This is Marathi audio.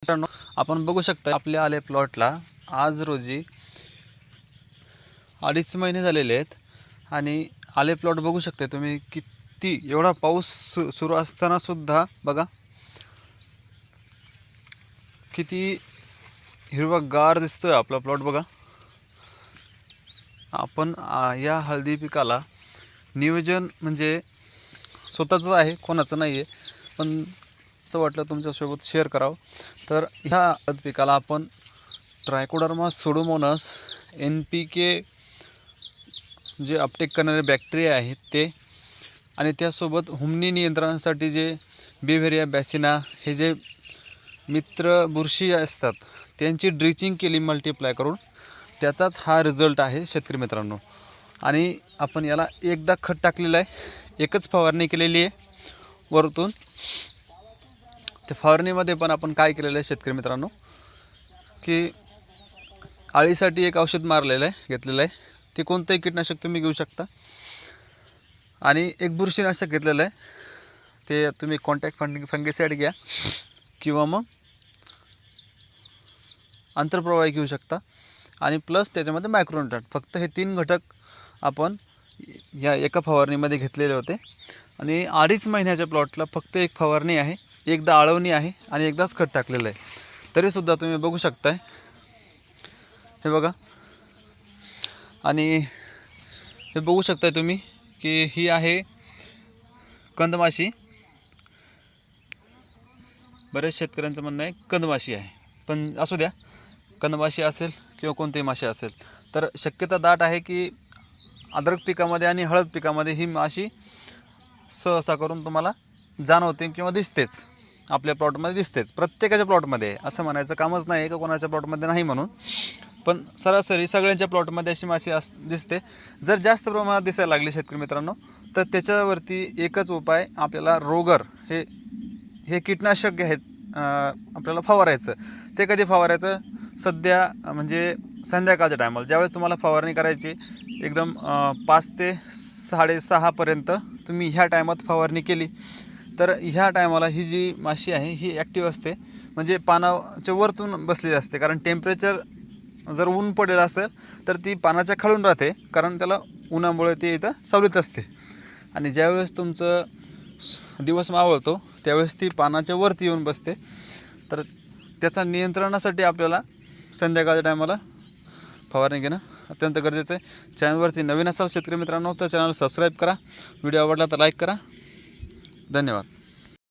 मित्रांनो, आपण बघू शकता आपल्या आले प्लॉटला आज रोजी 2.5 महिने झालेले आहेत आणि आले प्लॉट बघू शकता तुम्ही किती एवढा पाऊस सुरू असताना सुद्धा बघा किती हिरवागार दिसतोय आपला प्लॉट बघा। आपण या हळदी पिकाला नियोजन म्हणजे स्वतःच आहे, कोणाचं नाही आहे, पण वाटलं तुमच्यासोबत शेअर करावं। तर ह्या हळद पिकाला आपण ट्रायकोडर्मा सुडोमोनास NPK जे अपटेक करणारे बॅक्टेरिया आहेत ते आणि त्यासोबत हुमणी नियंत्रणासाठी जे बेव्हेरिया बॅसिना हे जे मित्र बुरशी असतात त्यांची ड्रिचिंग केली मल्टिप्लाय करून, त्याचाच हा रिझल्ट आहे शेतकरी मित्रांनो। आणि आपण याला एकदा खत टाकलेलं आहे, एकच फवारणी केलेली आहे वरतून। त्या फवारणीमध्ये पण आपण काय केलेलं आहे शेतकरी मित्रांनो की आळीसाठी एक औषध मारलेलं आहे, घेतलेलं आहे, ते कोणतंही कीटनाशक तुम्ही घेऊ शकता। आणि एक बुरशीनाशक घेतलेलं आहे, ते तुम्ही कॉन्टॅक्ट फंगिसाइड घ्या किंवा मग आंतरप्रवाही घेऊ शकता। आणि प्लस त्याच्यामध्ये मायक्रोन्यूट्रंट, फक्त हे 3 घटक आपण या एका फवारणीमध्ये घेतलेले होते। आणि 2.5 महिन्याच्या प्लॉटला फक्त एक फवारणी आहे, एकदा आळवणी आहे आणि एकदाच खत टाकलेलं आहे, तरीसुद्धा तुम्ही बघू शकताय हे बघा। आणि हे बघू शकताय तुम्ही की ही आहे कंदमाशी। बरेच शेतकऱ्यांचं म्हणणं आहे कंदमाशी आहे, पण असू द्या, कंदमाशी असेल किंवा कोणतीही माशी असेल तर शक्यता दाट आहे की अद्रक पिकामध्ये आणि हळद पिकामध्ये ही माशी सहसा करून तुम्हाला जाणवते किंवा दिसतेच, आपल्या प्लॉटमध्ये दिसतेच, प्रत्येकाच्या प्लॉटमध्ये असं म्हणायचं कामच नाही का कोणाच्या प्लॉटमध्ये नाही म्हणून, पण सरासरी सगळ्यांच्या प्लॉटमध्ये अशी माशी दिसते। जर जास्त प्रमाणात दिसायला लागली शेतकरी मित्रांनो तर त्याच्यावरती एकच उपाय, आपल्याला रोगर हे कीटनाशक आहेत आपल्याला फवारायचं। ते कधी फवारायचं, सध्या म्हणजे संध्याकाळच्या टायमाला ज्यावेळेस तुम्हाला फवारणी करायची एकदम 5 ते 6:30 पर्यंत तुम्ही ह्या टायमात फवारणी केली तर ह्या टायमाला ही जी माशी आहे ही ॲक्टिव्ह असते, म्हणजे पानाच्या वरतून बसलेली असते। कारण टेम्परेचर जर ऊन पडेल असेल तर ती पानाच्या खालून राहते, कारण त्याला उन्हामुळे ती इथं सावलीत असते। आणि ज्यावेळेस तुमचं दिवस मावळतो त्यावेळेस ती पानाच्या वरती येऊन बसते। तर त्याचा नियंत्रणासाठी आपल्याला संध्याकाळच्या टायमाला फवारणी घेणं अत्यंत गरजेचं आहे। चॅनलवरती नवीन असाल शेतकरी मित्रांनो तर चॅनल सबस्क्राईब करा, व्हिडिओ आवडला तर लाईक करा। धन्यवाद।